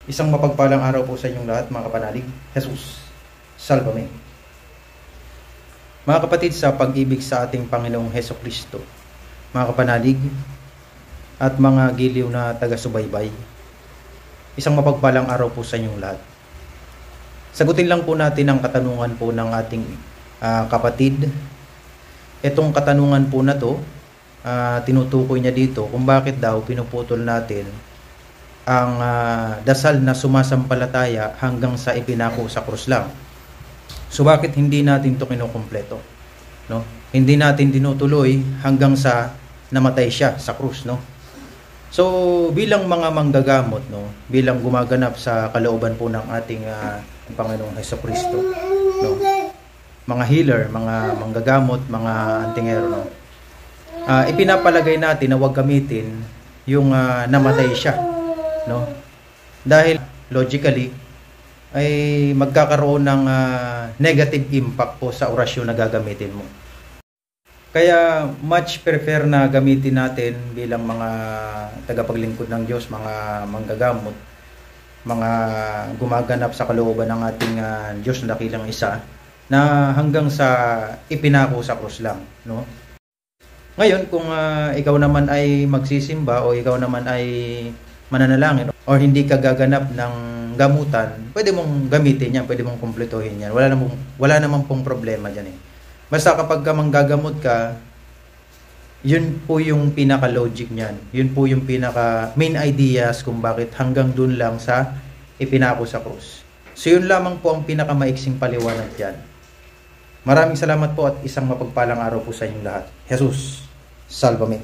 Isang mapagpalang araw po sa inyong lahat, mga kapanalig. Jesus, salvame. Mga kapatid, sa pag-ibig sa ating Panginoong Hesukristo, mga kapanalig at mga giliw na taga-subaybay, isang mapagpalang araw po sa inyong lahat. Sagutin lang po natin ang katanungan po ng ating kapatid. Itong katanungan po na to, tinutukoy niya dito kung bakit daw pinuputol natin ang dasal na sumasampalataya hanggang sa ipinako sa krus lang. So bakit hindi natin ito kinukumpleto? No? Hindi natin tinutuloy hanggang sa namatay siya sa krus, no? So bilang mga manggagamot, no, bilang gumaganap sa kalooban po ng ating Panginoong Hesukristo, no, mga healer, mga manggagamot, mga antingero, no, ipinapalagay natin na huwag gamitin yung namatay siya, no? Dahil logically ay magkakaroon ng negative impact po sa orasyon na gagamitin mo. Kaya much prefer na gamitin natin bilang mga tagapaglingkod ng Diyos, mga manggagamot, mga gumaganap sa kalooban ng ating Diyos na dakilang isa, na hanggang sa ipinako sa krus lang, no? Ngayon, kung ikaw naman ay magsisimba o ikaw naman ay mananalangin or hindi ka gaganap ng gamutan, pwede mong gamitin yan, pwede mong kumpletuhin yan. Wala namang pong problema dyan eh. Basta kapag ka manggagamot ka, yun po yung pinaka-logic niyan. Yun po yung pinaka-main ideas kung bakit hanggang dun lang sa ipinako sa krus. So yun lamang po ang pinaka-maiksing paliwanag dyan. Maraming salamat po at isang mapagpalang araw po sa inyong lahat. Jesus, salvame.